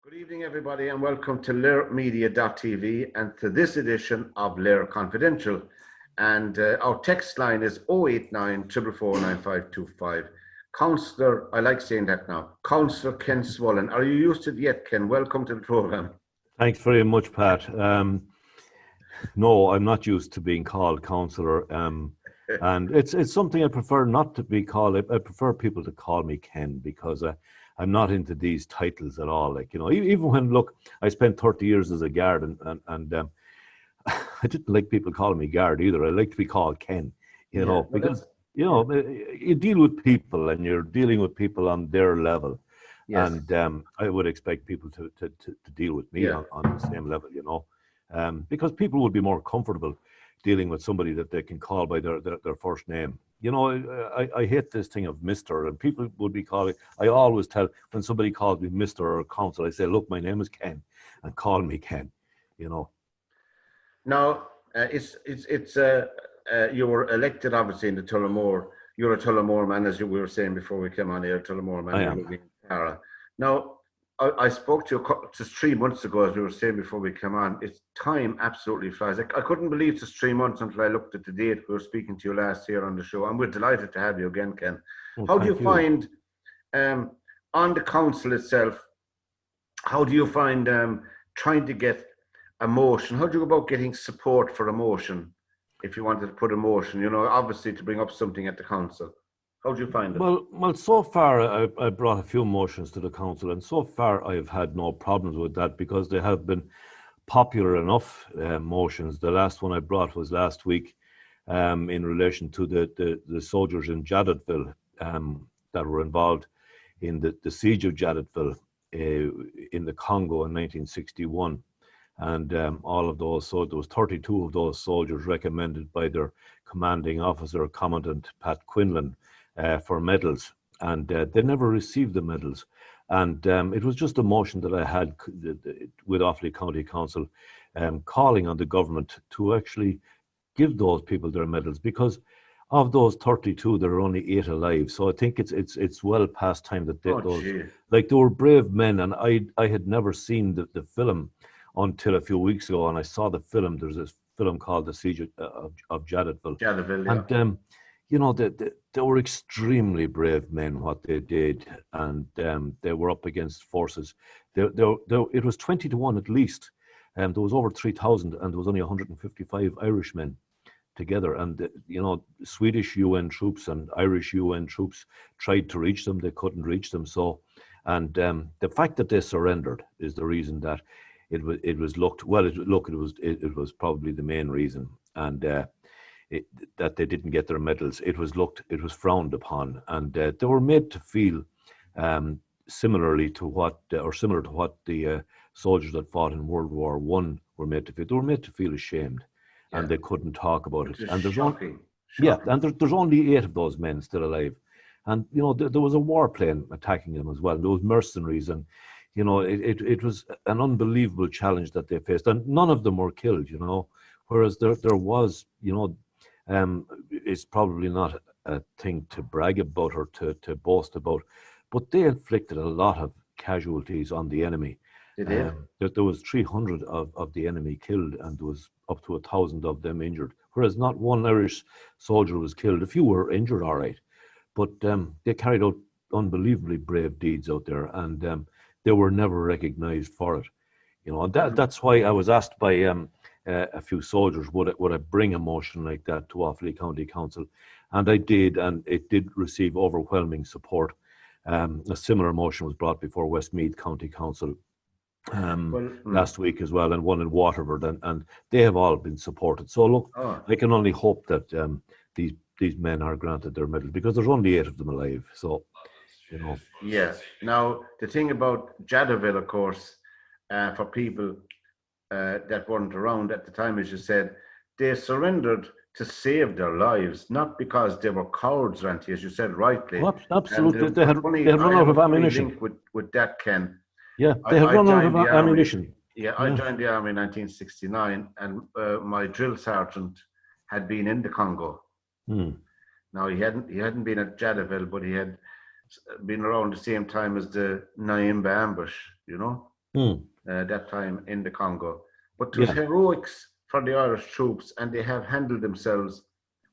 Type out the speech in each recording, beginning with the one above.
Good evening, everybody, and welcome to LiRmedia.tv and to this edition of LiR Confidential. And our text line is 089 444 Councillor, I like saying that now, Councillor Ken Smollen. Are you used to it yet, Ken? Welcome to the programme. Thanks very much, Pat. No, I'm not used to being called councillor. And it's something I prefer not to be called. I prefer people to call me Ken because I'm not into these titles at all. Like, you know, even when, look, I spent 30 years as a guard and I didn't like people calling me guard either. I like to be called Ken, you know, because, you know, you deal with people and you're dealing with people on their level. Yes. And I would expect people to deal with me on the same level, you know, because people would be more comfortable dealing with somebody that they can call by their first name. You know, I hate this thing of Mr. and people would be calling. I always tell when somebody calls me Mr. or Council, I say, look, my name is Ken, and call me Ken. You know. Now you were elected obviously in the Tullamore. You're a Tullamore man, as we were saying before we came on here. Tullamore man. I am. Now, I spoke to you just 3 months ago, as we were saying before we came on. It's time absolutely flies. I couldn't believe just 3 months until I looked at the date we were speaking to you last year on the show, and we're delighted to have you again, Ken. Well, how do you find, on the council itself, how do you find trying to get a motion? How do you go about getting support for a motion, if you wanted to put a motion, you know, obviously to bring up something at the council? How do you find it? Well, so far I brought a few motions to the council, and so far I've had no problems with that because they have been popular enough motions. The last one I brought was last week in relation to the soldiers in Jadotville that were involved in the siege of Jadotville in the Congo in 1961. And all of those, so there was 32 of those soldiers recommended by their commanding officer, Commandant Pat Quinlan, for medals, and they never received the medals. And it was just a motion that I had with Offaly County Council, calling on the government to actually give those people their medals, because of those 32, there are only 8 alive. So I think it's well past time that they were brave men. And I had never seen the film until a few weeks ago, and I saw the film. There's this film called The Siege of Jadotville. And you know, they were extremely brave men, what they did, and they were up against forces. It was 20 to 1 at least, and there was over 3,000, and there was only 155 Irishmen together. And you know, Swedish UN troops and Irish UN troops tried to reach them; they couldn't reach them. So, and the fact that they surrendered is the reason that it was probably the main reason, and that they didn't get their medals. It was frowned upon, and they were made to feel similar to what the soldiers that fought in World War I were made to feel. They were made to feel ashamed, and they couldn't talk about it. And there's only 8 of those men still alive, and you know there was a warplane attacking them as well. There was mercenaries, and you know it was an unbelievable challenge that they faced, and none of them were killed. You know, whereas there was, you know. It's probably not a thing to brag about or to boast about, but they inflicted a lot of casualties on the enemy. There was 300 of the enemy killed, and there was up to 1,000 of them injured, whereas not one Irish soldier was killed. A few were injured, all right, but they carried out unbelievably brave deeds out there, and they were never recognized for it. You know, and that's why I was asked by a few soldiers, would I bring a motion like that to Offaly County Council? And I did, and it did receive overwhelming support. A similar motion was brought before Westmeath County Council last week as well, and one in Waterford, and they have all been supported. So look, I can only hope that these men are granted their medals, because there's only 8 of them alive. So, you know. Yes. Now, the thing about Jadotville, of course, for people that weren't around at the time, as you said, they surrendered to save their lives, not because they were cowards or anything, as you said rightly. Well, absolutely, they had run out of ammunition. With that, Ken. Yeah, they had run out of ammunition. I joined the army in 1969, and my drill sergeant had been in the Congo. Now he hadn't been at Jadotville, but he had been around the same time as the Naimba ambush, you know. that time in the Congo. But it was Yeah, heroics for the Irish troops, and they have handled themselves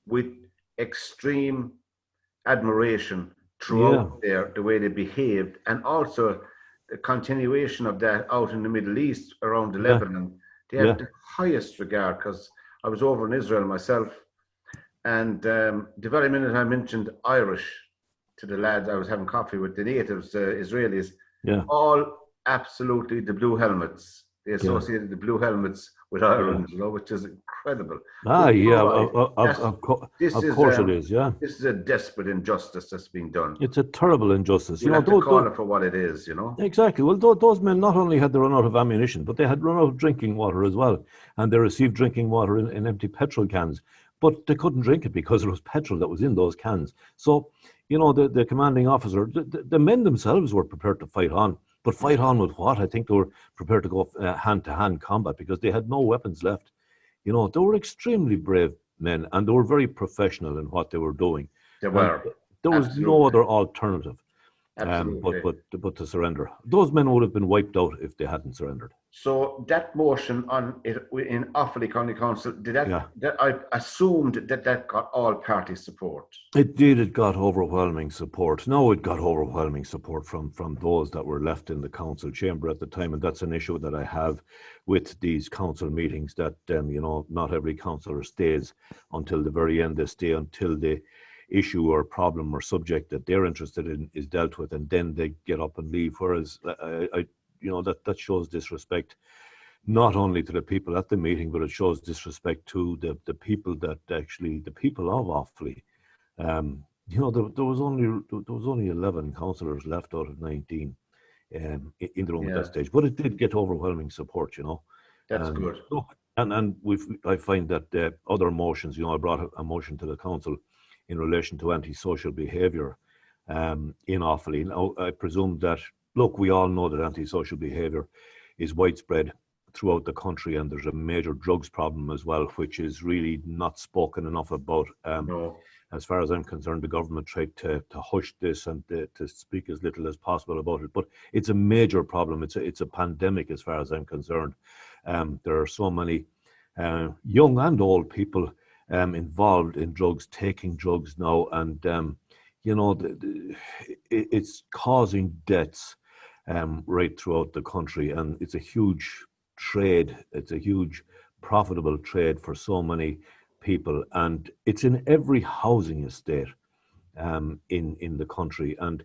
with extreme admiration yeah, throughout there, the way they behaved, and also the continuation of that out in the Middle East around the yeah, Lebanon. They have yeah, the highest regard, because I was over in Israel myself, and the very minute I mentioned Irish to the lads I was having coffee with, the natives, Israelis, yeah, all absolutely the blue helmets. They yeah, associated the blue helmets with yeah. Ireland, which is incredible. Ah, But you're yeah, right. That's this of is course it is. Yeah, this is a desperate injustice that's being done. it's a terrible injustice. You We'll know, have to call it for what it is, you know. exactly. Well, those men not only had to run out of ammunition, but they had run out of drinking water as well. And they received drinking water in empty petrol cans, but they couldn't drink it because there was petrol that was in those cans. So, you know, the commanding officer, the men themselves were prepared to fight on. But fight on with what? I think they were prepared to go hand to hand combat because they had no weapons left. You know, they were extremely brave men and they were very professional in what they were doing. They And were there was no absolutely, other alternative but absolutely. to surrender. Those men would have been wiped out if they hadn't surrendered. So that motion on it in Offaly County Council, Yeah, that I assumed that got all party support. it did. It got overwhelming support. No, it got overwhelming support from those that were left in the council chamber at the time, and that's an issue that I have with these council meetings. That you know, not every councillor stays until the very end. They stay until the issue or problem or subject that they're interested in is dealt with, and then they get up and leave. Whereas you know, that shows disrespect not only to the people at the meeting, but it shows disrespect to the people that actually the people of Offaly. You know, there was only 11 councillors left out of 19 in the room at that Yeah, stage, but it did get overwhelming support. You know, that's good. so, and I find that other motions. You know, I brought a motion to the council in relation to antisocial behaviour in Offaly. Now, I presume that look, we all know that antisocial behaviour is widespread throughout the country, and there's a major drugs problem as well, which is really not spoken enough about. No, As far as I'm concerned, the government tried to hush this and to speak as little as possible about it. But it's a major problem. It's a pandemic as far as I'm concerned. There are so many young and old people involved in drugs, taking drugs now, and you know, it's causing deaths right throughout the country, and it's a huge trade. It's a huge profitable trade for so many people, and it's in every housing estate in the country. And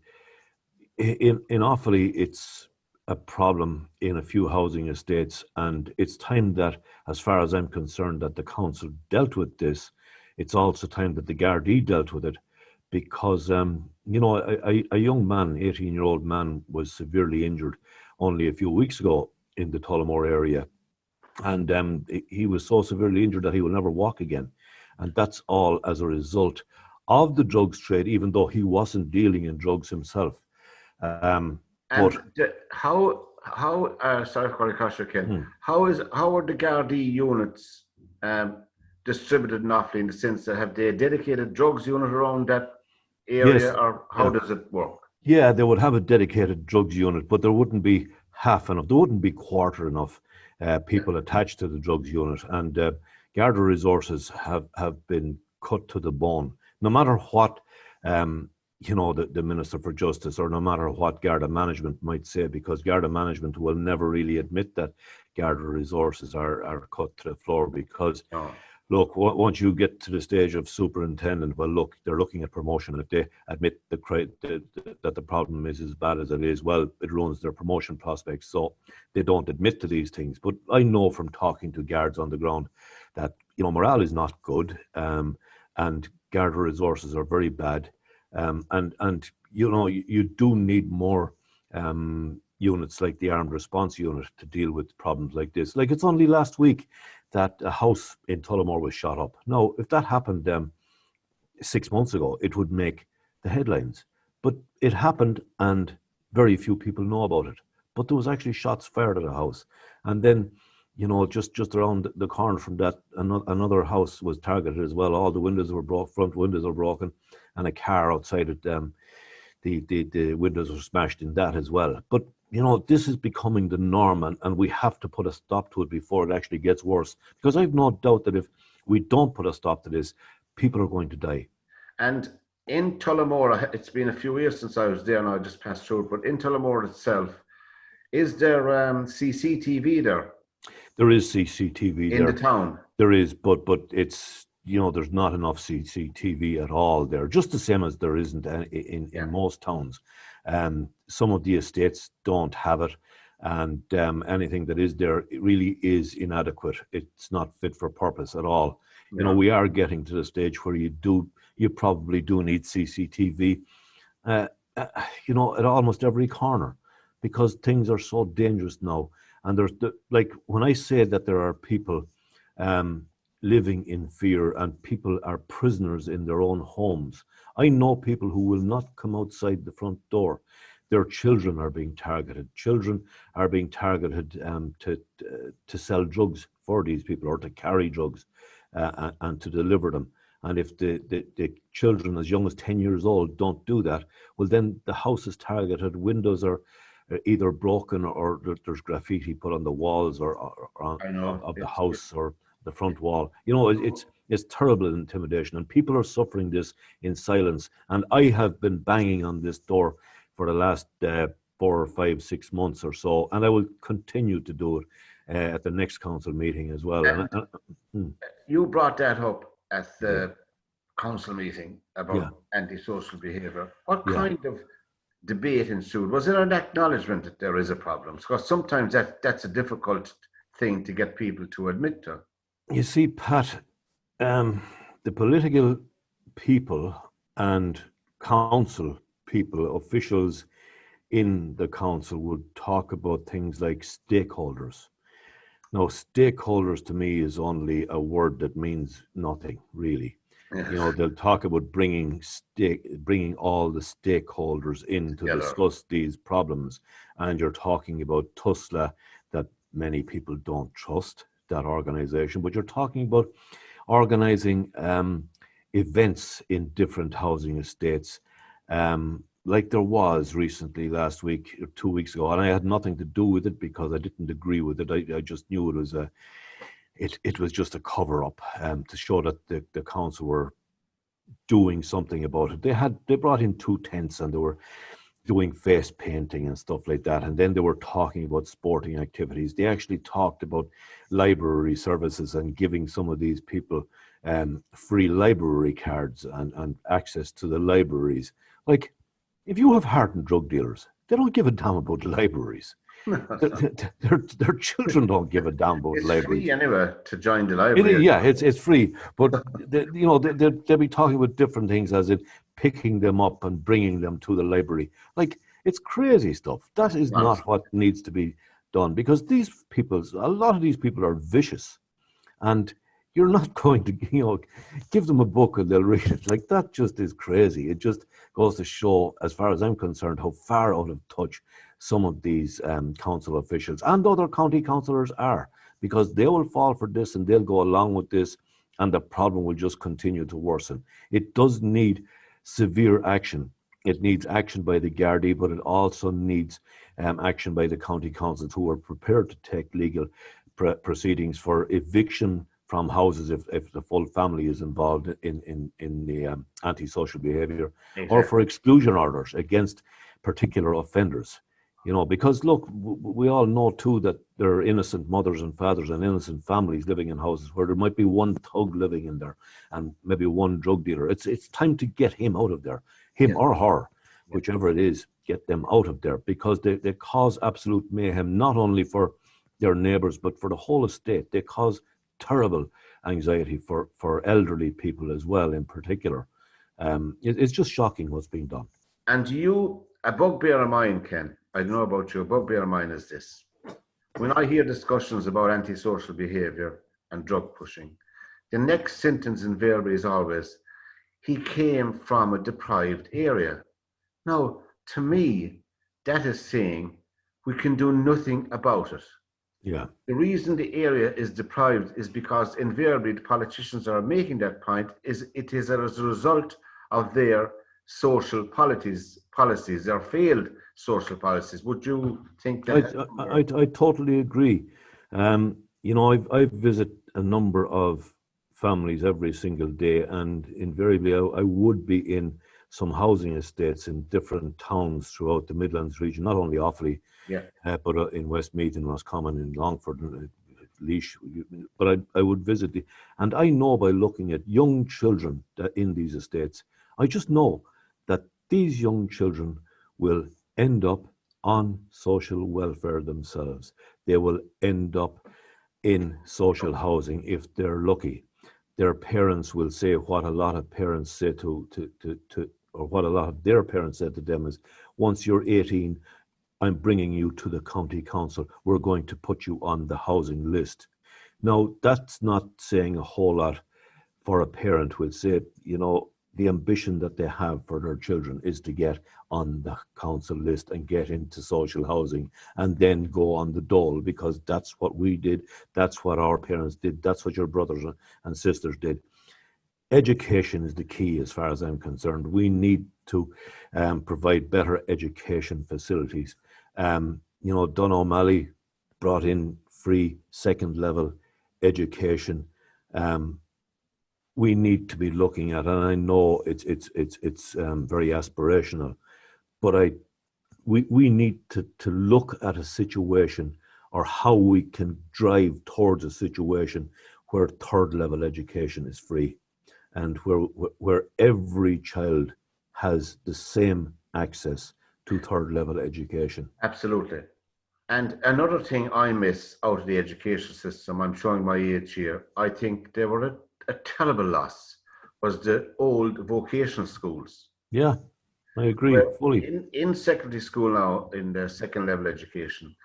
in Offaly, it's a problem in a few housing estates, and it's time that, as far as I'm concerned, that the council dealt with this. It's also time that the Gardaí dealt with it, because you know, a young man, 18-year-old man, was severely injured only a few weeks ago in the Tullamore area, and he was so severely injured that he will never walk again, and that's all as a result of the drugs trade, even though he wasn't dealing in drugs himself. Um, but and how sorry for the question, Ken. hmm, How are the Gardaí units distributed in Offaly, in the sense that have they a dedicated drugs unit around that area, yes, or how yeah, does it work? yeah, they would have a dedicated drugs unit, but there wouldn't be half enough. There wouldn't be quarter enough Yeah, people attached to the drugs unit, and Garda resources have been cut to the bone. No matter what, you know, the Minister for Justice, or no matter what Garda management might say, because Garda management will never really admit that Garda resources are cut to the floor, because no, look, once you get to the stage of superintendent, well, look, they're looking at promotion. And if they admit that the problem is as bad as it is, well, it ruins their promotion prospects. So they don't admit to these things. But I know from talking to guards on the ground that, you know, morale is not good, and Garda resources are very bad. And you know, you do need more units like the Armed Response Unit to deal with problems like this. Like, it's only last week that a house in Tullamore was shot up. Now, if that happened 6 months ago, it would make the headlines. But it happened, and very few people know about it. But there was actually shots fired at a house. And then, you know, just around the corner from that, another house was targeted as well. All the windows were broken, front windows were broken, and a car outside it, the windows were smashed in that as well. But you know, this is becoming the norm, and we have to put a stop to it before it actually gets worse. Because I've no doubt that if we don't put a stop to this, people are going to die. And in Tullamore, it's been a few years since I was there, and I just passed through it. But in Tullamore itself, is there CCTV there There is CCTV in the there. town? There is, but it's, you know, there's not enough CCTV at all there. Just the same as there isn't Yeah. in most towns. Some of the estates don't have it, and anything that is there, it really is inadequate. It's not fit for purpose at all. You know, Yeah. we are getting to the stage where you probably do need CCTV. Uh, uh, you know, at almost every corner, because things are so dangerous now. And like when I say that there are people um, living in fear and people are prisoners in their own homes, I know people who will not come outside the front door. Their children are being targeted. Children are being targeted to sell drugs for these people, or to carry drugs and to deliver them. And if the children as young as 10 years old don't do that, well, then the house is targeted. Windows are either broken, or there's graffiti put on the walls, or I know. of the It's house or the front wall. You know, it's terrible intimidation, and people are suffering this in silence. And I have been banging on this door for the last 4 or 5, 6 months or so, and I will continue to do it at the next council meeting as well. and Hmm, you brought that up at yeah, the council meeting yeah, about antisocial behaviour. What yeah. kind of debate ensued? Was there an acknowledgement that there is a problem? Because sometimes that's a difficult thing to get people to admit to. You see, Pat, the political people and council people, officials in the council, would talk about things like stakeholders. Now, stakeholders to me is only a word that means nothing, really. You Yes, know, they'll talk about bringing all the stakeholders in to together. discuss these problems, and you're talking about TUSLA, that many people don't trust that organization, but you're talking about organizing events in different housing estates, like there was recently last week or 2 weeks ago, and I had nothing to do with it because I didn't agree with it. I just knew it was just a cover up to show that the council were doing something about it. They brought in two tents, and they were doing face painting and stuff like that. And then they were talking about sporting activities. They actually talked about library services and giving some of these people free library cards and access to the libraries. Like, if you have hardened drug dealers, they don't give a damn about the libraries. Their children don't give a damn about It's libraries. free anyway to join the library. Yeah, it's free, but you know, they'll be talking about different things, as in picking them up and bringing them to the library. Like, it's crazy stuff. That is not Nonsense. what needs to be done, because a lot of these people are vicious, and you're not going to, you know, give them a book and they'll read it. Like, that just is crazy. It just goes to show, as far as I'm concerned, how far out of touch some of these council officials and other county councillors are, because they will fall for this and they'll go along with this, and the problem will just continue to worsen. It does need severe action. It needs action by the Gardaí, but it also needs action by the county councils, who are prepared to take legal proceedings for eviction from houses if the full family is involved in the antisocial behaviour, or for Exactly. exclusion orders against particular offenders. You know, because look, we all know too that there are innocent mothers and fathers and innocent families living in houses where there might be one thug living in there and maybe one drug dealer. It's time to get him out of there, him Yes. or her, Yes. whichever it is. Get them out of there, because they cause absolute mayhem, not only for their neighbours but for the whole estate. They cause terrible anxiety for elderly people as well, in particular. It's just shocking what's being done. And a bugbear of mine, Ken, I don't know about you, a bugbear of mine is this. When I hear discussions about antisocial behaviour and drug pushing, the next sentence invariably is always, he came from a deprived area. Now, to me, that is saying we can do nothing about it. Yeah, The reason the area is deprived is because invariably the politicians are making that point, is it is as a result of their social policies or failed social policies. Would you think I, that? I totally agree. You know, I visit a number of families every single day, and invariably I would be in some housing estates in different towns throughout the Midlands region, not only Offaly, Yeah, but in Westmeath and Roscommon, in Longford, and Laois. But I would visit and I know by looking at young children that in these estates, I just know that these young children will end up on social welfare themselves. They will end up in social housing if they're lucky. Their parents will say what a lot of parents say or what a lot of their parents said to them is, once you're 18, I'm bringing you to the county council. We're going to put you on the housing list. Now, that's not saying a whole lot for a parent who would say, you know, the ambition that they have for their children is to get on the council list and get into social housing and then go on the dole, because that's what we did, that's what our parents did, that's what your brothers and sisters did. Education is the key as far as I'm concerned. We need to provide better education facilities. You know, Don O'Malley brought in free second level education. We need to be looking at, and I know it's very aspirational, but we need to look at a situation or how we can drive towards a situation where third level education is free and where every child has the same access to third level education. absolutely. And another thing I miss out of the education system, I'm showing my age here, I think they were a terrible loss, was the old vocational schools. Yeah, I agree Where fully. in secondary school now, in the second level education,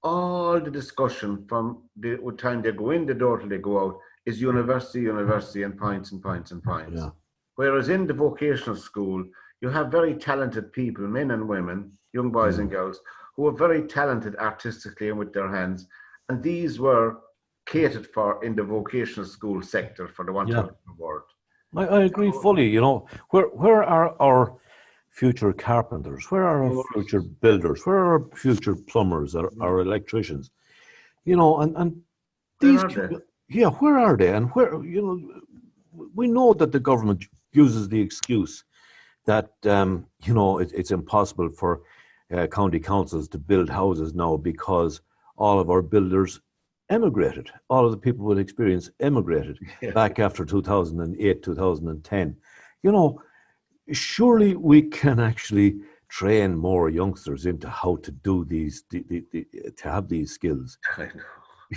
all the discussion from the time they go in the door till they go out is university, university, and points and points and points. Yeah, Whereas in the vocational school, you have very talented people, men and women, young boys and mm. girls, who are very talented artistically and with their hands. And these were catered for in the vocational school sector, for the want of Yeah, a better word. I agree fully. You know, where are our future carpenters? Where are our future Yeah. builders? Where are our future plumbers or our electricians? You know, and Where these are they? people, yeah, where are they? And where, you know, we know that the government uses the excuse that, you know, it's impossible for county councils to build houses now because all of our builders emigrated. All of the people with experience emigrated Yeah. back after 2008, 2010. You know, surely we can actually train more youngsters into how to do to have these skills. I know.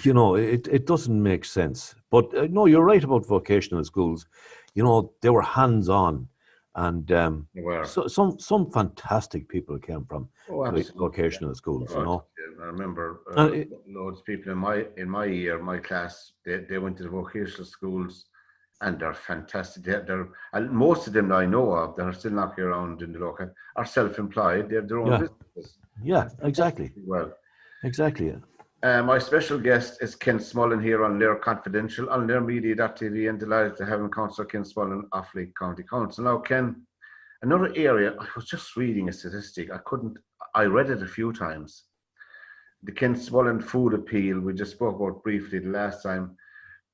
You know, it doesn't make sense. But no, you're right about vocational schools. You know, they were hands-on, and Where? so some fantastic people came from Oh, absolutely. vocational schools. You Oh, know, I remember and it, loads of people in my year, my class. They went to the vocational schools, and they're fantastic. And most of them I know of that are still knocking around in the local are self-employed. They have their own yeah, businesses. yeah, exactly, Fantastically well. exactly. My special guest is Ken Smollen here on LiR Confidential on LiRmedia.tv, and delighted to have him, Councillor Ken Smollen, Offaly County Council. Now, Ken, another area, I was just reading a statistic. I read it a few times. The Ken Smollen food appeal, we just spoke about briefly the last time.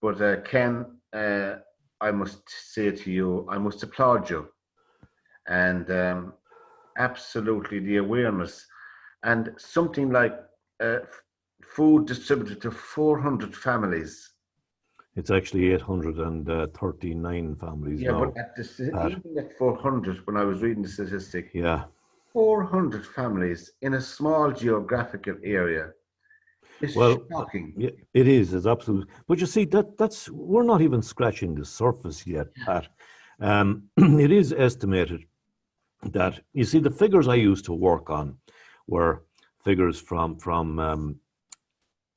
But Ken, I must say to you, I must applaud you. And absolutely the awareness. And something like food distributed to 400 families. It's actually 839 families Yeah, but now. Pat. even at 400, when I was reading the statistic, Yeah. 400 families in a small geographical area is Well, shocking. yeah, it is. It's absolute. But you see, that's we're not even scratching the surface yet, Pat. It is estimated that you see the figures I used to work on were figures from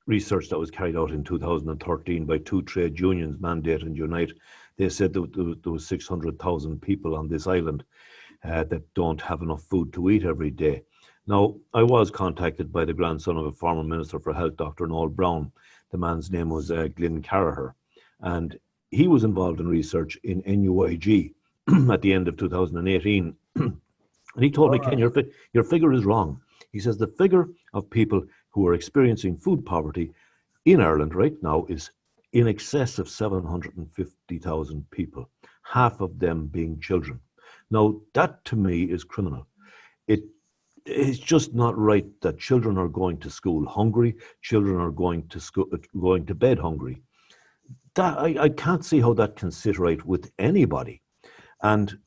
research that was carried out in 2013 by two trade unions, Mandate and Unite. They said there was 600,000 people on this island that don't have enough food to eat every day. Now, I was contacted by the grandson of a former Minister for Health, Dr. Noel Brown. The man's name was Glyn Carraher, and he was involved in research in NUIG at the end of 2018 And he told All me, Ken, right. your figure is wrong. He says the figure of people who are experiencing food poverty in Ireland right now is in excess of 750,000 people, half of them being children. Now, that to me is criminal. It is just not right that children are going to school hungry, children are going to bed hungry. That I can't see how that can sit right with anybody. And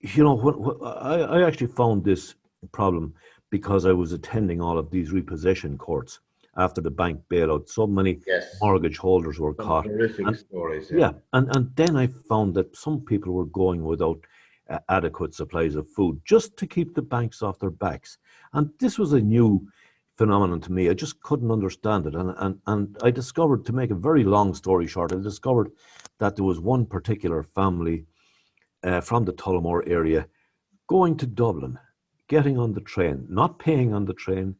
I actually found this problem because I was attending all of these repossession courts after the bank bailout. So many Yes. mortgage holders were Some caught. horrific And stories. Yeah. yeah, and then I found that some people were going without adequate supplies of food just to keep the banks off their backs. And this was a new phenomenon to me. I just couldn't understand it. And I discovered, to make a very long story short, I discovered that there was one particular family from the Tullamore area going to Dublin, getting on the train, not paying on the train.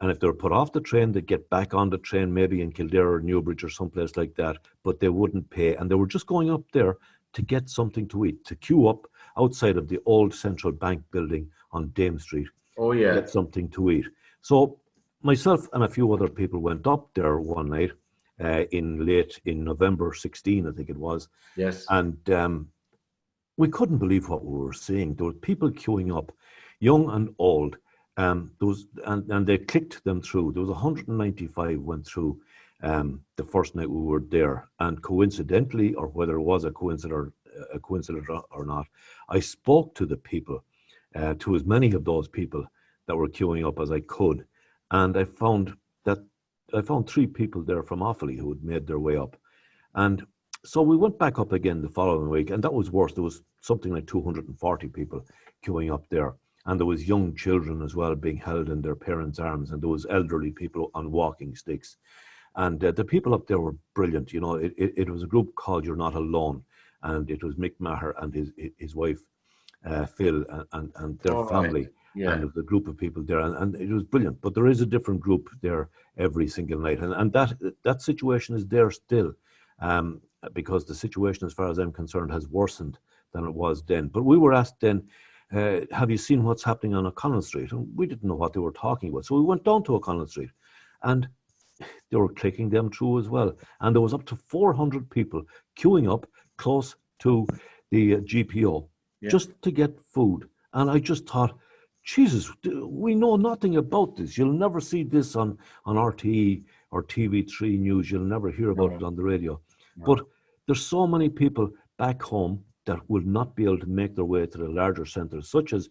And if they were put off the train, they'd get back on the train, maybe in Kildare or Newbridge or someplace like that, but they wouldn't pay. And they were just going up there to get something to eat, to queue up outside of the old Central Bank building on Dame Street Oh to yeah. get something to eat. So myself and a few other people went up there one night in November 16, I think it was. Yes. And we couldn't believe what we were seeing. There were people queuing up, young and old. And they clicked them through. There was 195 went through the first night we were there. And coincidentally, or whether it was a coincidence or not, I spoke to the people, to as many of those people that were queuing up as I could, and I found three people there from Offaly who had made their way up, and so we went back up again the following week, and that was worse. There was something like 240 people queuing up there. And there was young children as well being held in their parents' arms, and there was elderly people on walking sticks. And the people up there were brilliant. You know, it was a group called You're Not Alone, and it was Mick Maher and his wife, Phil, and their All right. family. And Yeah. there was a group of people there, and it was brilliant. But there is a different group there every single night. And that situation is there still. Because the situation, as far as I'm concerned, has worsened than it was then. But we were asked then, have you seen what's happening on O'Connell Street? And we didn't know what they were talking about. So we went down to O'Connell Street, and they were clicking them through as well. And there was up to 400 people queuing up close to the GPO Yeah. just to get food. And I just thought, Jesus, we know nothing about this. You'll never see this on RTE or TV3 News. You'll never hear about No. it on the radio. No. But there's so many people back home that will not be able to make their way to the larger centres, such as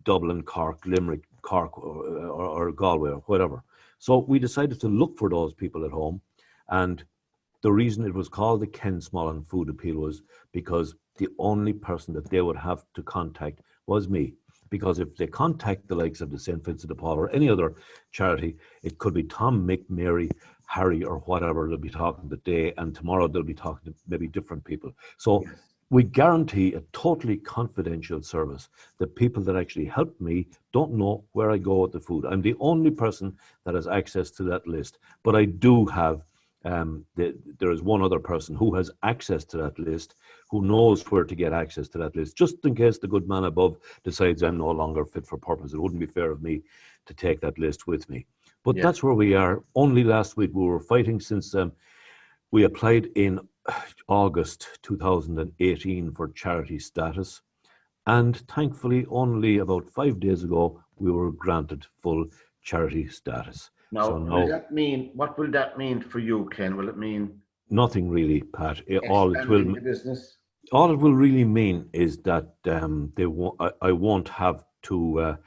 Dublin, Cork, Limerick, Cork, or Galway, or whatever. So we decided to look for those people at home. And the reason it was called the Ken Smollen Food Appeal was because the only person that they would have to contact was me. Because if they contact the likes of the St. Vincent de Paul or any other charity, it could be Tom, Mick, Mary, Harry, or whatever they'll be talking today, and tomorrow they'll be talking to maybe different people. So Yes. we guarantee a totally confidential service. The people that actually help me don't know where I go with the food. I'm the only person that has access to that list, but I do have there is one other person who has access to that list, who knows where to get access to that list, just in case the good man above decides I'm no longer fit for purpose. It wouldn't be fair of me to take that list with me. But Yeah. that's where we are. Only last week we were fighting since we applied in August 2018 for charity status. And thankfully, only about 5 days ago, we were granted full charity status. So Now, will now, that mean, what will that mean for you, Ken? Will it mean nothing really, Pat. expanding the business? All it will really mean is that I won't have to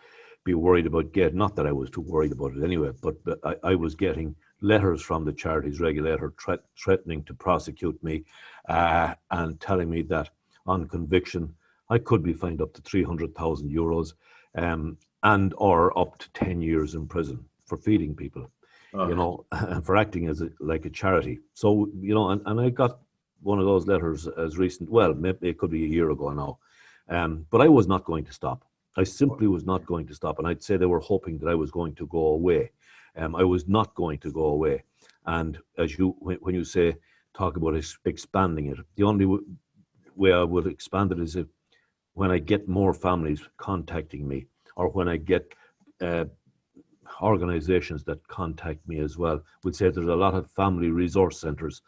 be worried about not that I was too worried about it anyway, but I was getting letters from the charities regulator threatening to prosecute me and telling me that on conviction I could be fined up to €300,000 and or up to 10 years in prison for feeding people, Oh, and for acting as like a charity. So, and I got one of those letters as recent, well, maybe it could be a year ago now. But I was not going to stop. I simply was not going to stop. And I'd say they were hoping that I was going to go away. I was not going to go away. And as when you talk about expanding it, the only way I would expand it is if when I get more families contacting me, or when I get uh, organizations that contact me as well. We'd say there's a lot of family resource centers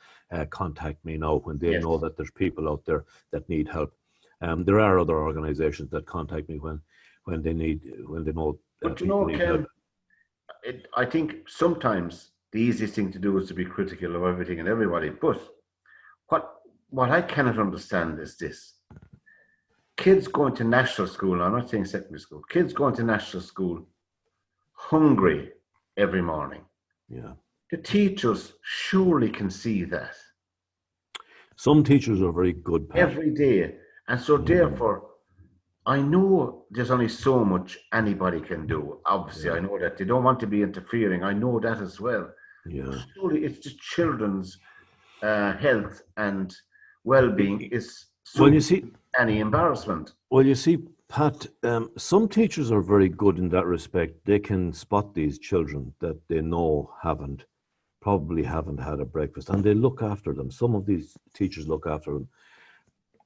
contact me now when they Yes. know that there's people out there that need help. There are other organizations that contact me when they know But you people know, need help. Ken, I think sometimes the easiest thing to do is to be critical of everything and everybody. But what what I cannot understand is this: kids going to national school. I'm not saying secondary school. Kids going to national school hungry every morning. Yeah. The teachers surely can see that Some teachers are very good, Pat. every day, and so Mm, therefore, I know there's only so much anybody can do. Obviously, yeah, I know that they don't want to be interfering. I know that as well. But yeah. surely, it's just children's health and well-being is Well, super you see, any embarrassment. well, you see, Pat. Some teachers are very good in that respect. They can spot these children that they know probably haven't had a breakfast, and they look after them. Some of these teachers look after them.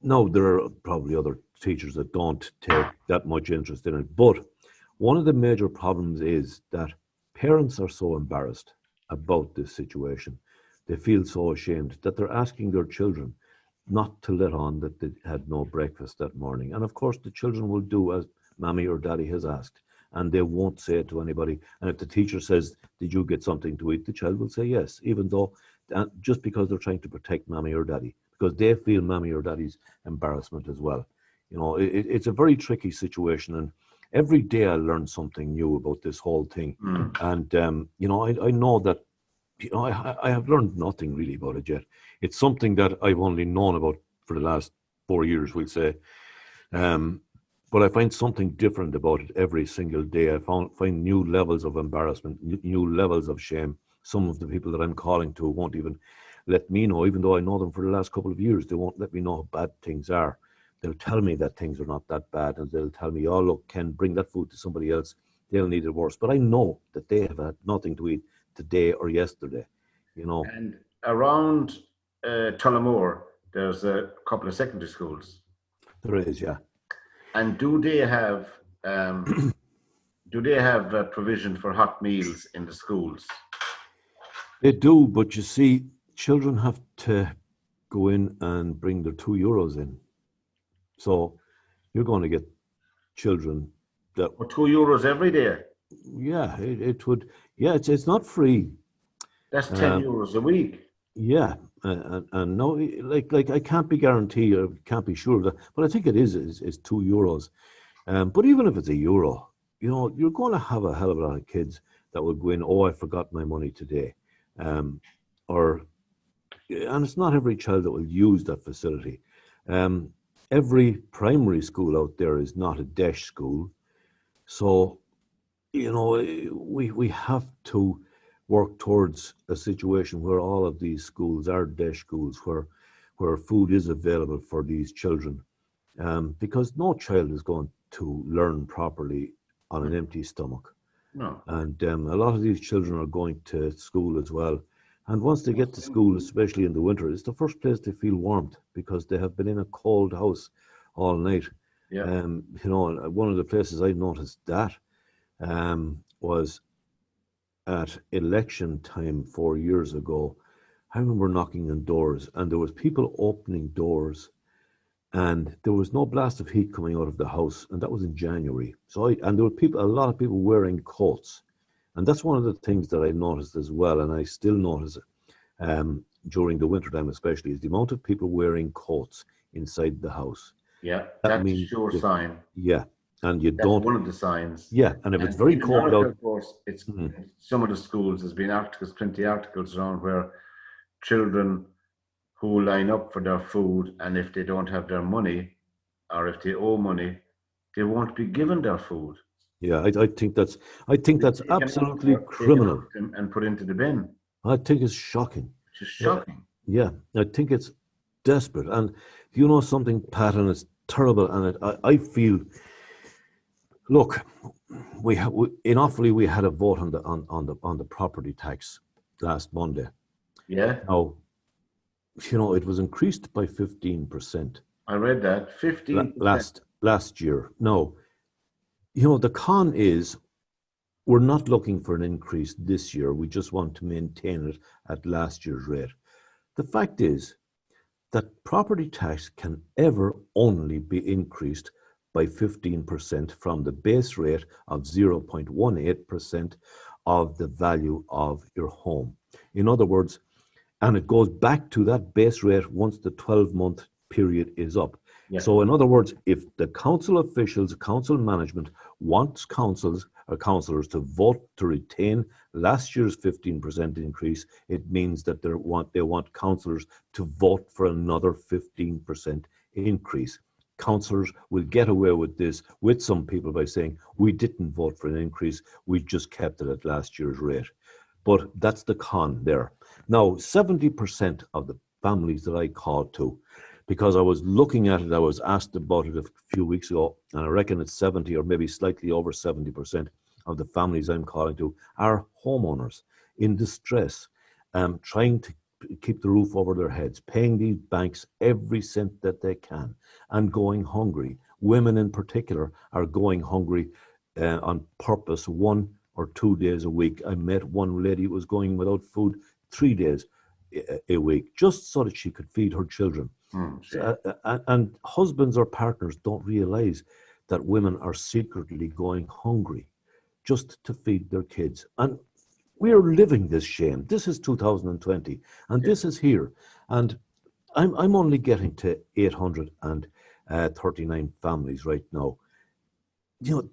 No, there are probably other teachers that don't take that much interest in it. But one of the major problems is that parents are so embarrassed about this situation. They feel so ashamed that they're asking their children not to let on that they had no breakfast that morning. And of course, the children will do as mommy or daddy has asked, and they won't say it to anybody. And if the teacher says, "Did you get something to eat?" the child will say yes, even though just because they're trying to protect mommy or daddy, because they feel mommy or daddy's embarrassment as well. It's a very tricky situation, and every day I learn something new about this whole thing. Mm. And I know that I have learned nothing really about it yet. It's something that I've only known about for the last 4 years, we'll say. Um, but I find something different about it every single day. Find new levels of embarrassment, new levels of shame. Some of the people that I'm calling to won't even let me know, even though I know them for the last couple of years. They won't let me know how bad things are. They'll tell me that things are not that bad, and they'll tell me, "Oh, look, Ken, bring that food to somebody else. They'll need it worse." But I know that they have had nothing to eat today or yesterday. You know, And around Tullamore, there's a couple of secondary schools. there is, yeah. And do they have provision for hot meals in the schools? They do, but you see, children have to go in and bring their €2 in. So you're going to get children that, Or €2 every day? yeah, it would, yeah, it's not free. That's ten Um, euros a week. yeah, and no, like I can't be guaranteed or can't be sure of that, but I think it is €2. But even if it's €1, you're going to have a hell of a lot of kids that will go in. Oh, I forgot my money today, um, or and it's not every child that will use that facility. Um, every primary school out there is not a DESH school, so we have to work towards a situation where all of these schools are DESH schools, where food is available for these children, because no child is going to learn properly on an empty stomach. No. And a lot of these children are going to school as well. And once they get to school, especially in the winter, it's the first place they feel warmth because they have been in a cold house all night. Yeah. One of the places I noticed that was at election time 4 years ago. I remember knocking on doors, and there was people opening doors, and there was no blast of heat coming out of the house, and that was in January. And there were a lot of people wearing coats, and that's one of the things that I noticed as well, and I still notice it during the winter time, especially, is the amount of people wearing coats inside the house. Yeah. That That's a means, sure sign. yeah, and you That's don't, one of the signs. yeah, and if it's And very in cold America, out, of course, it's mhm, some of the schools. There's been plenty of articles around where children who line up for their food, and if they don't have their money, or if they owe money, they won't be given their food. yeah, I think that's absolutely Taken criminal. off them and put into the bin, I think it's shocking. which is Uh, shocking. yeah, I think it's desperate. And you know something, Pat, and it's terrible. And I feel, look, in Offaly we had a vote on the property tax last Monday. Yeah, Now, it was increased by 15% I read that. 15%. last last year. No, the con is we're not looking for an increase this year. We just want to maintain it at last year's rate. The fact is that property tax can ever only be increased by 15% from the base rate of 0.18% of the value of your home. In other words, and it goes back to that base rate once the 12-month period is up. Yeah. So in other words, if the council officials, council management wants councils or councillors to vote to retain last year's 15% increase, it means that they want councillors to vote for another 15% increase. Councillors will get away with this with some people by saying, we didn't vote for an increase, we just kept it at last year's rate. But that's the con there. Now, 70% of the families that I called to, because I was looking at it, I was asked about it a few weeks ago, and I reckon it's 70 or maybe slightly over 70% of the families I'm calling to are homeowners in distress, trying to keep the roof over their heads, paying these banks every cent that they can, and going hungry. Women in particular are going hungry on purpose 1 or 2 days a week. I met one lady who was going without food 3 days a week, just so that she could feed her children. And husbands or partners don't realize that women are secretly going hungry just to feed their kids. And we're living this shame. This is 2020, and this is here. And I'm only getting to 839 families right now.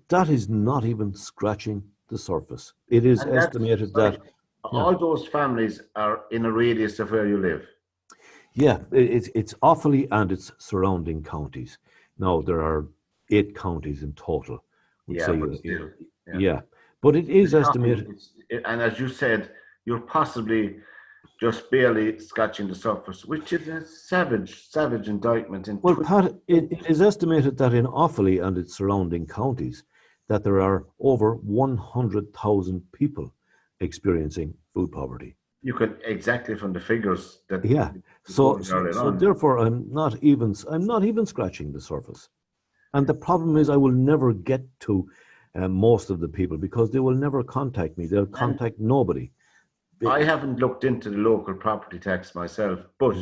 That is not even scratching the surface. It is estimated that all those families are in a radius of where you live. Yeah, it's Offaly and its surrounding counties. Now there are 8 counties in total. But it is estimated. And as you said, you're possibly just barely scratching the surface, which is a savage indictment. Well, Pat, it is estimated that in Offaly and its surrounding counties, that there are over 100,000 people experiencing food poverty. You can exactly from the figures that. Yeah. So therefore, I'm not even scratching the surface. And the problem is, I will never get to most of the people because they will never contact me. They'll contact nobody. I haven't looked into the local property tax myself, but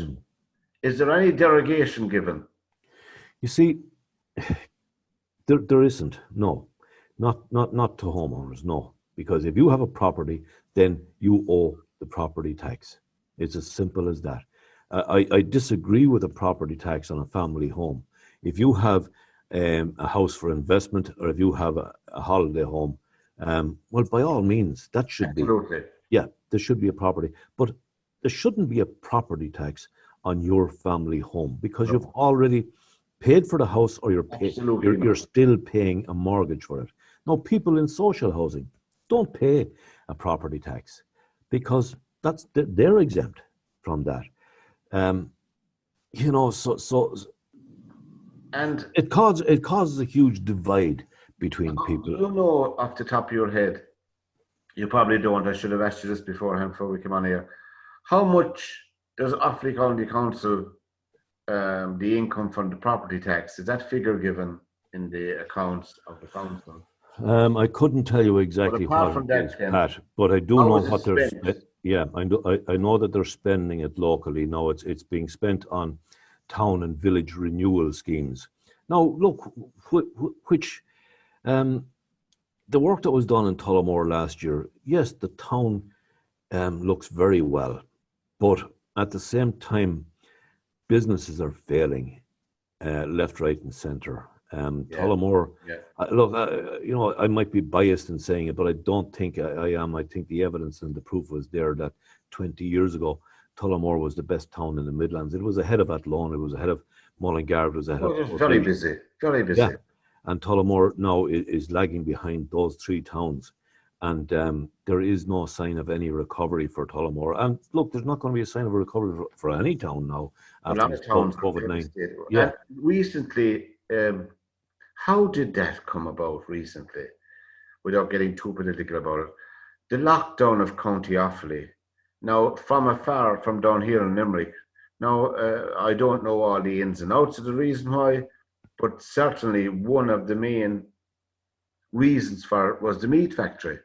is there any derogation given? You see, there isn't. No, not to homeowners. No, because if you have a property, then you owe the property tax. It's as simple as that. I disagree with a property tax on a family home. If you have a house for investment, or if you have a holiday home, well, by all means, that should be. Yeah, there should be a property, but there shouldn't be a property tax on your family home because you've already paid for the house, or you're still paying a mortgage for it. No, people in social housing don't pay a property tax because they're exempt from that. And it causes a huge divide between people. Off the top of your head, you probably don't. I should have asked you this beforehand before we came on here. How much does Offaly County Council, the income from the property tax, is that figure given in the accounts of the council? I couldn't tell you exactly what it is, Pat, but I do know what they're spending. Yeah, I know that they're spending it locally. Now it's being spent on town and village renewal schemes. Now, look, the work that was done in Tullamore last year, yes, the town looks very well, but at the same time, businesses are failing left, right, and centre. Tullamore, look, I might be biased in saying it, but I don't think I am. I think the evidence and the proof was there that 20 years ago, Tullamore was the best town in the Midlands. It was ahead of Athlone, it was ahead of Mullingar, it was ahead of... Very busy, very busy. Yeah. And Tullamore now is lagging behind those 3 towns. And there is no sign of any recovery for Tullamore. And look, there's not going to be a sign of a recovery for any town now after COVID-19. Yeah. Recently, how did that come about recently, without getting too political about it? The lockdown of County Offaly. Now, from afar, from down here in Limerick, now I don't know all the ins and outs of the reason why, but certainly one of the main reasons for it was the meat factory.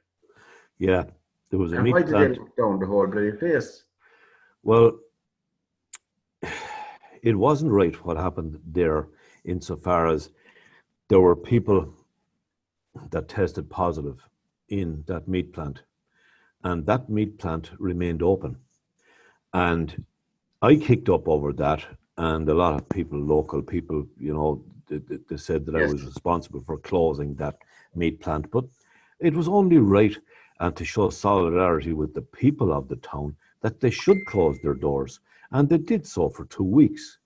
Yeah, there was a And why meat did they plant. lock down the whole bloody place? Well, it wasn't right what happened there, insofar as there were people that tested positive in that meat plant, and that meat plant remained open. And I kicked up over that, and a lot of people, local people, they said that I Yes. was responsible for closing that meat plant. But it was only right, and to show solidarity with the people of the town, that they should close their doors. And they did so for 2 weeks.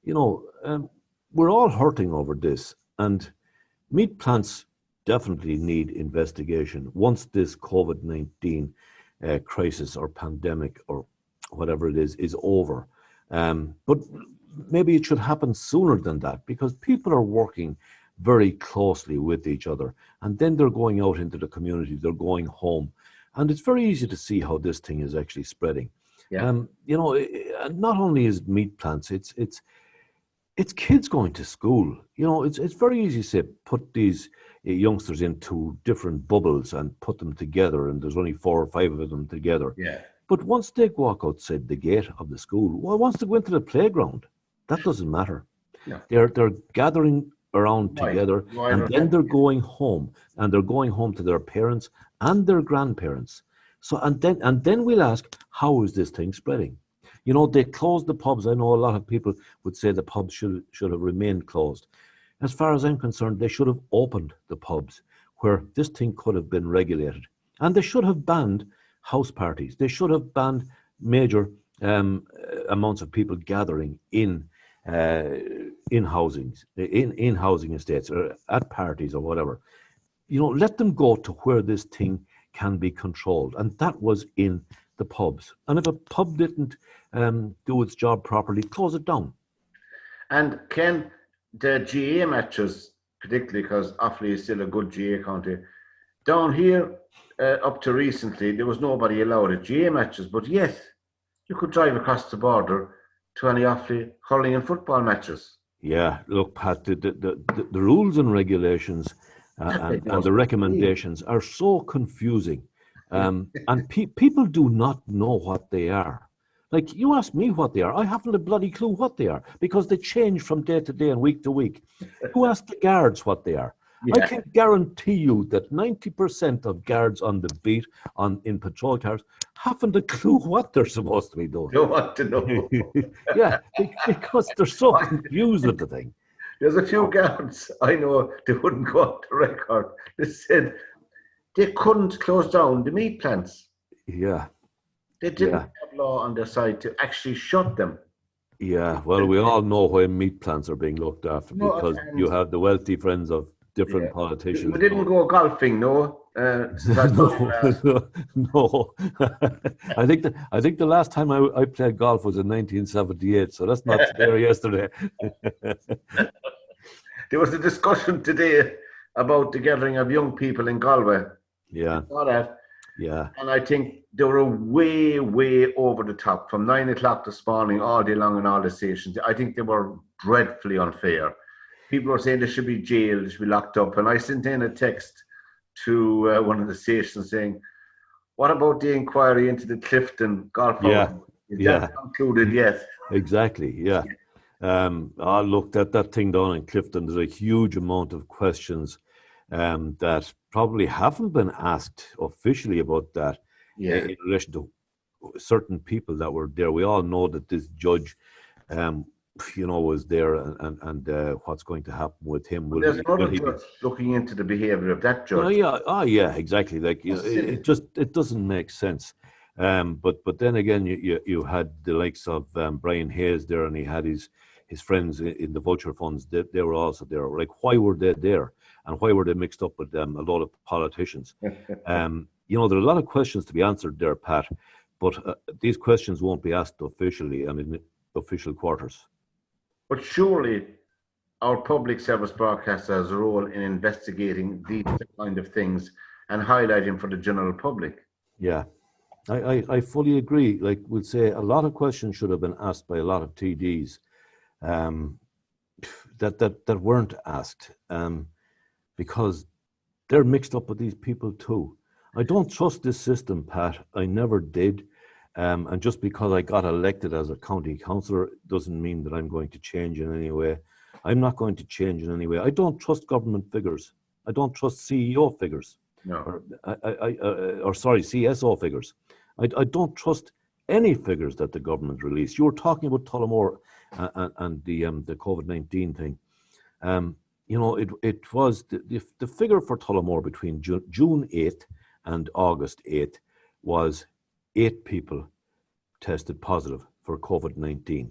We're all hurting over this, and meat plants definitely need investigation once this COVID-19 crisis or pandemic or whatever it is over. But maybe it should happen sooner than that, because people are working very closely with each other, and then they're going out into the community, they're going home, and it's very easy to see how this thing is actually spreading. Yeah. Not only is meat plants, it's kids going to school. It's very easy to say put these youngsters into different bubbles and put them together, and there's only 4 or 5 of them together. Yeah. But once they walk outside the gate of the school, well, once they go into the playground, that doesn't matter. No. They're gathering around Right. together, Right. and then they're going home, and they're going home to their parents and their grandparents. So and then we'll ask, how is this thing spreading? They closed the pubs. I know a lot of people would say the pubs should have remained closed. As far as I'm concerned, they should have opened the pubs where this thing could have been regulated, and they should have banned house parties. They should have banned major amounts of people gathering in housing estates or at parties or whatever. Let them go to where this thing can be controlled, and that was in the pubs. And if a pub didn't do its job properly, close it down. And Ken, the GA matches, particularly because Offaly is still a good GA county, down here up to recently, there was nobody allowed at GA matches, but yet you could drive across the border to any Offaly hurling and football matches. Yeah, look, Pat, the rules and regulations and the recommendations are so confusing. And people do not know what they are. Like, you ask me what they are, I haven't a bloody clue what they are, because they change from day to day and week to week. You ask the guards what they are. Yeah. I can guarantee you that 90% of guards on the beat in patrol cars haven't a clue what they're supposed to be doing. Don't want to know. Yeah, because they're so confused with the thing. There's a few guards I know, they wouldn't go on the record. They said they couldn't close down the meat plants. Yeah. They didn't have law on their side to actually shut them. Yeah, well, we all know why meat plants are being looked after, because you have the wealthy friends of different politicians. We didn't go golfing, no. No. I think the last time I played golf was in 1978, so that's not there yesterday. There was a discussion today about the gathering of young people in Galway. Yeah. Saw that. Yeah. And I think they were way, way over the top from 9 o'clock this morning all day long in all the stations. I think they were dreadfully unfair. People were saying they should be jailed, they should be locked up. And I sent in a text to one of the stations saying, what about the inquiry into the Clifton golf house? Is that concluded yet? Exactly, yeah. I looked at that thing down in Clifton. There's a huge amount of questions that probably haven't been asked officially about that in relation to certain people that were there. We all know that this judge, was there, and what's going to happen with him. There's another judge looking into the behaviour of that judge. Yeah, exactly. Like, it doesn't make sense. But then again, you had the likes of Brian Hayes there, and he had his friends in the vulture funds. They were also there. Like, why were they there, and why were they mixed up with a lot of politicians? There are a lot of questions to be answered there, Pat. But these questions won't be asked officially and in official quarters. But surely our public service broadcaster has a role in investigating these kind of things and highlighting for the general public. Yeah, I fully agree. Like, we'd say a lot of questions should have been asked by a lot of TDs. that weren't asked, because they're mixed up with these people too. I don't trust this system, Pat. I never did. And just because I got elected as a county councillor doesn't mean that I'm going to change in any way. I'm not going to change in any way. I don't trust government figures. I don't trust CEO figures, No. or sorry, CSO figures. I don't trust any figures that the government release. You were talking about Tullamore and the COVID-19 thing. You know, it was the figure for Tullamore between June 8th and August 8th was 8 people tested positive for COVID-19.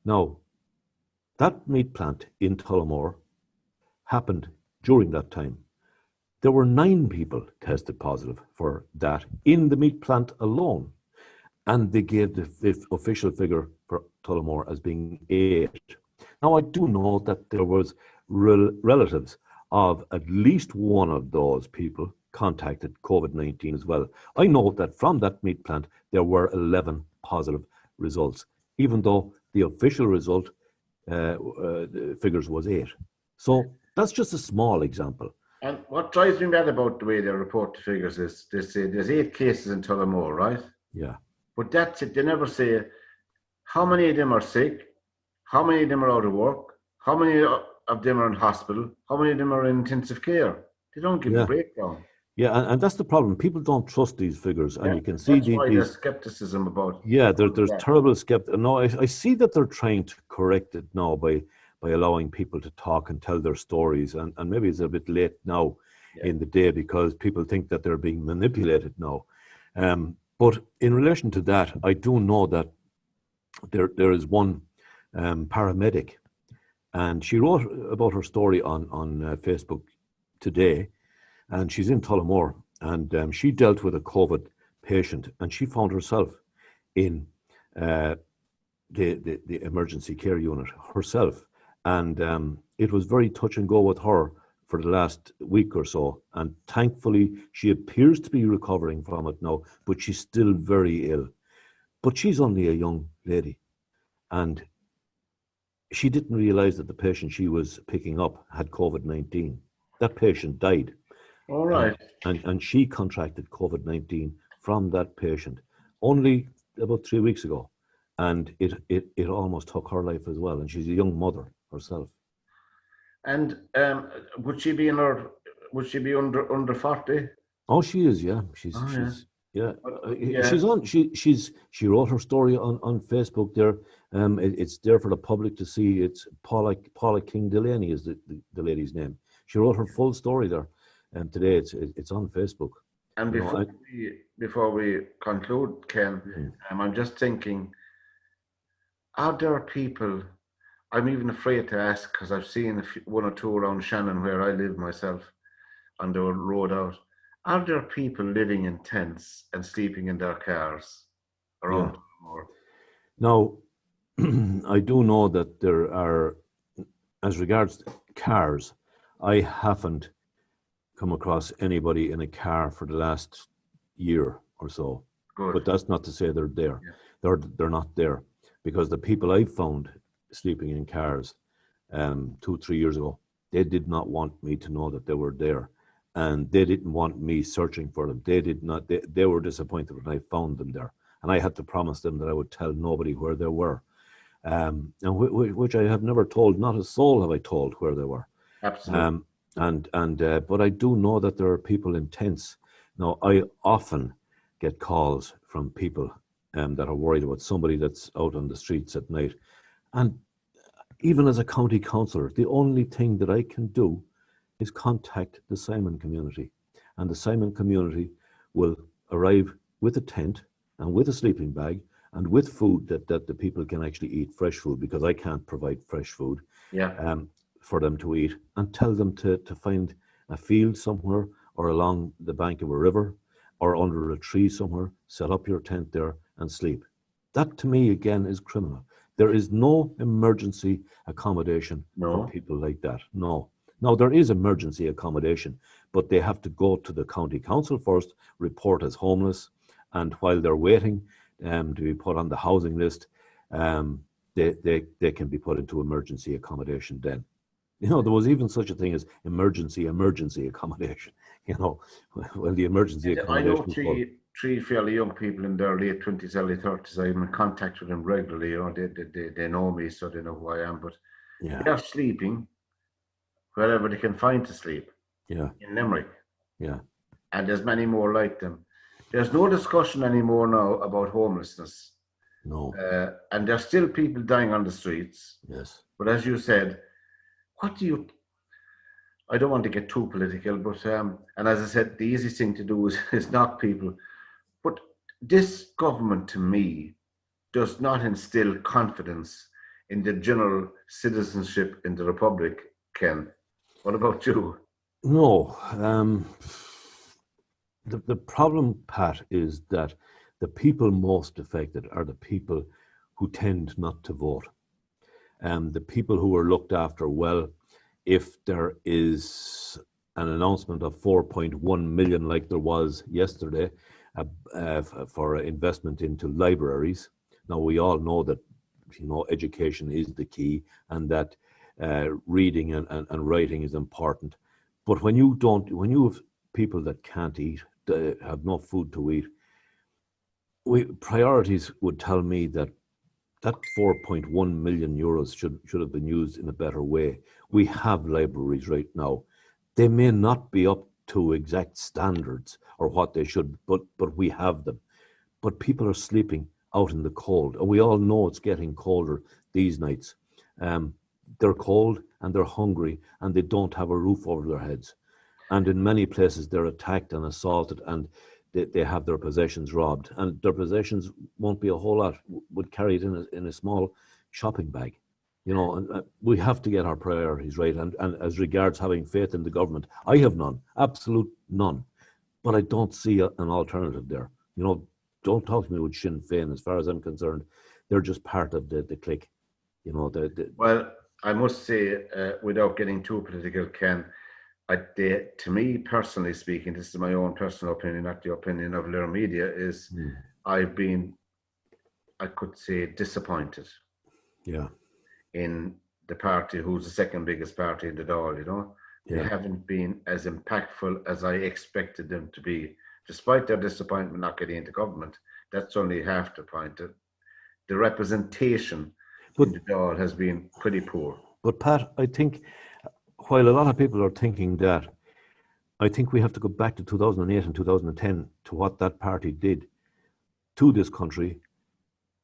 Now, that meat plant in Tullamore happened during that time. There were 9 people tested positive for that in the meat plant alone. And they gave the official figure for Tullamore as being 8. Now, I do know that there was relatives of at least one of those people contacted COVID-19 as well. I know that from that meat plant, there were 11 positive results, even though the official result figures was 8. So that's just a small example. And what drives me mad about the way they report the figures is they say there's 8 cases in Tullamore, right? Yeah. But that's it. They never say how many of them are sick, how many of them are out of work, how many of them are in hospital, how many of them are in intensive care. They don't give a breakdown. Yeah, and that's the problem. People don't trust these figures, and you can see that's why there's skepticism about. Yeah, there's terrible skepticism. No, I see that they're trying to correct it now by allowing people to talk and tell their stories, and maybe it's a bit late now in the day because people think that they're being manipulated now. But in relation to that, I do know that there is one paramedic, and she wrote about her story on Facebook today, and she's in Tullamore, and she dealt with a COVID patient, and she found herself in the emergency care unit herself, and it was very touch and go with her for the last week or so, and thankfully she appears to be recovering from it now, but she's still very ill. But she's only a young lady, and she didn't realize that the patient she was picking up had COVID-19. That patient died. All right. And she contracted COVID-19 from that patient only about 3 weeks ago, and it almost took her life as well. And she's a young mother herself. And would she be under 40? Oh, she is. Yeah, she's on. She wrote her story on Facebook there. It's there for the public to see. It's Paula King Delaney is the lady's name. She wrote her full story there, and today it's on Facebook. And before we conclude, Ken, I'm just thinking, are there people? I'm even afraid to ask because I've seen one or two around Shannon where I live myself on the road out. Are there people living in tents and sleeping in their cars around Tullamore? Now, I do know that there are, as regards cars, I haven't come across anybody in a car for the last year or so. Good. But that's not to say they're there. Yeah. They're not there, because the people I found sleeping in cars 2-3 years ago, they did not want me to know that they were there, and they didn't want me searching for them. They did not. They were disappointed when I found them there, and I had to promise them that I would tell nobody where they were, and which I have never told. Not a soul have I told where they were. Absolutely. But I do know that there are people in tents. Now, I often get calls from people that are worried about somebody that's out on the streets at night. And even as a county councillor, the only thing that I can do is contact the Simon community. And the Simon community will arrive with a tent and with a sleeping bag and with food that the people can actually eat, fresh food, because I can't provide fresh food for them to eat, and tell them to find a field somewhere or along the bank of a river or under a tree somewhere, set up your tent there and sleep. That to me, again, is criminal. There is no emergency accommodation for people like that. No. Now, there is emergency accommodation, but they have to go to the county council first, report as homeless, and while they're waiting to be put on the housing list, they can be put into emergency accommodation then. You know, there was even such a thing as emergency accommodation. You know, when the emergency And I know accommodation was full. three fairly young people in their late 20s, early 30s. I'm in contact with them regularly. You know, they know me, so they know who I am. But Yeah, they are sleeping wherever they can find to sleep yeah, in Limerick. yeah. And there's many more like them. There's no discussion anymore now about homelessness. No, And there's still people dying on the streets. yes, But as you said, what do you, I don't want to get too political, but, and as I said, the easiest thing to do is knock people. But this government, to me, does not instill confidence in the general citizenship in the Republic, Ken. What about you? no. The problem, Pat, is that the people most affected are the people who tend not to vote. The people who are looked after well, if there is an announcement of 4.1 million, like there was yesterday, for investment into libraries. Now we all know that education is the key, and that reading and writing is important. But when you have people that can't eat, have no food to eat, priorities would tell me that that 4.1 million euros should have been used in a better way. We have libraries right now. They may not be up to exact standards or what they should, but we have them. But people are sleeping out in the cold, and we all know it's getting colder these nights. Um, they're cold and they're hungry and they don't have a roof over their heads. And in many places, they're attacked and assaulted, and they have their possessions robbed. And their possessions won't be a whole lot, would carry it in a small shopping bag. And we have to get our priorities right. And as regards having faith in the government, I have none, absolute none. But I don't see an alternative there. Don't talk to me with Sinn Féin. As far as I'm concerned, they're just part of the clique. Well, I must say, without getting too political, Ken, to me personally speaking, this is my own personal opinion, not the opinion of LiR Media, is I've been, I could say, disappointed Yeah, in the party who's the second biggest party in the Dáil. They yeah. haven't been as impactful as I expected them to be, despite their disappointment not getting into government. That's only half the point. The representation But in the Dáil has been pretty poor. but Pat, I think while a lot of people are thinking that, I think we have to go back to 2008 and 2010 to what that party did to this country.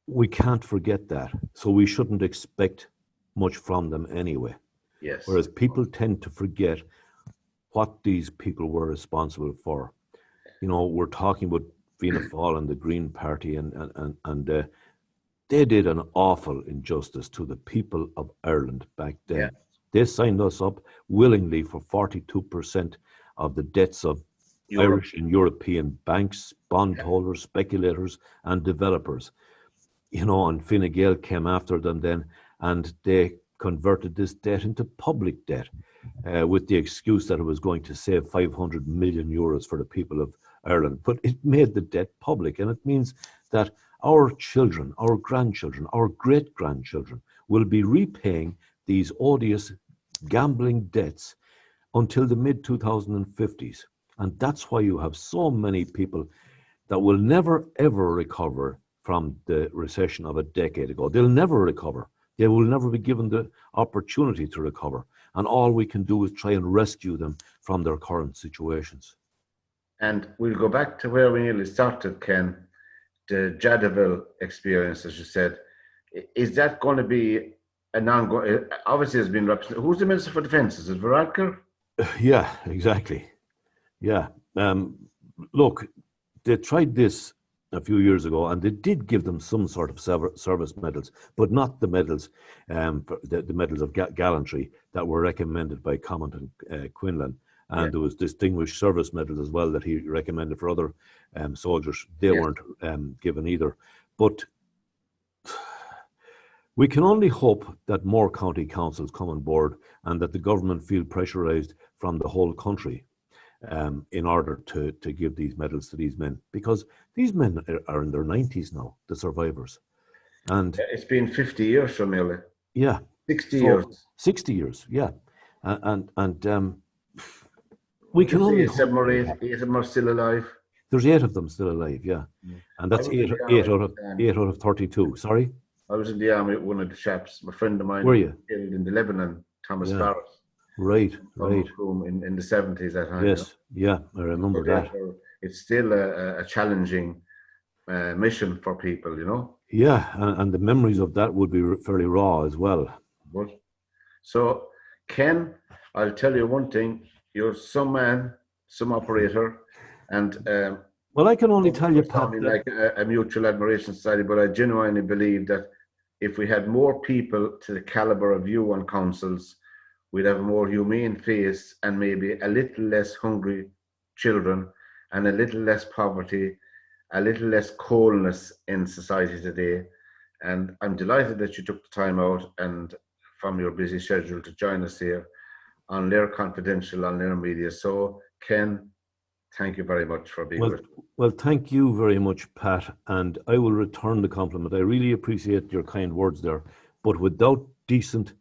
We can't forget that. So we shouldn't expect much from them anyway. Yes. Whereas people tend to forget what these people were responsible for. We're talking about Fianna Fáil and the Green Party, and they did an awful injustice to the people of Ireland back then. Yeah. They signed us up willingly for 42% of the debts of Irish and European banks, bondholders, speculators, and developers. And Fine Gael came after them then, and they converted this debt into public debt with the excuse that it was going to save 500 million euros for the people of Ireland. But it made the debt public, and it means that our children, our grandchildren, our great-grandchildren will be repaying these odious gambling debts until the mid-2050s. And that's why you have so many people that will never, ever recover from the recession of a decade ago. They'll never recover. They will never be given the opportunity to recover. And all we can do is try and rescue them from their current situations. And we'll go back to where we nearly started, Ken, the Jadaville experience, as you said. Is that going to be an ongoing? Obviously, has been represented. Who's the Minister for Defence? Is it Varadkar? Yeah, exactly. Yeah. Look, they tried this a few years ago, and they did give them some sort of service medals, but not the medals, the medals of gallantry that were recommended by Commandant Quinlan. And there was distinguished service medals as well that he recommended for other soldiers. They weren't given either. But we can only hope that more county councils come on board and that the government feel pressurised from the whole country in order to give these medals to these men, because these men are in their 90s now, the survivors. And it's been 50 years from nearly. yeah. 60 years. 60 years, yeah. And we We can can only say hope. 8 of them are still alive. There's 8 of them still alive, yeah, Mm. and I that's was in the eight army. out of 32. Sorry, I was in the army with one of the chaps, a friend of mine were who was you? killed in the Lebanon, Thomas Yeah, Farris, right, from right. Macroom in the 70s that time, you know. Yes, yeah, I So remember that. therefore, it's still a challenging mission for people, you know. Yeah, and the memories of that would be fairly raw as well. But so, Ken, I'll tell you one thing: you're some man, some operator, and Well, I can only we're tell you, Pat, sounding that like a mutual admiration society. But I genuinely believe that if we had more people to the caliber of you on councils, we'd have a more humane face and maybe a little less hungry children and a little less poverty, a little less coldness in society today. And I'm delighted that you took the time out and from your busy schedule to join us here on LiR Confidential on LiR Media. So, Ken, thank you very much for being well, with us. well, thank you very much, Pat, and I will return the compliment. I really appreciate your kind words there. But without decent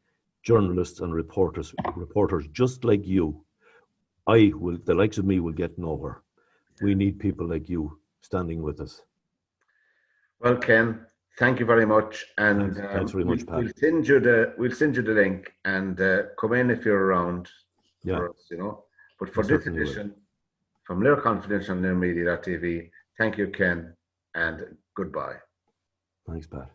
journalists and reporters just like you, the likes of me, will get nowhere. We need people like you standing with us. Well, Ken, thank you very much, and Thanks very much, Pat. we'll send you the link and come in if you're around Yeah, for us, you know. But I for this certainly will. edition from LiR Confidential and LiR Media TV, thank you, Ken, and goodbye. Thanks, Pat.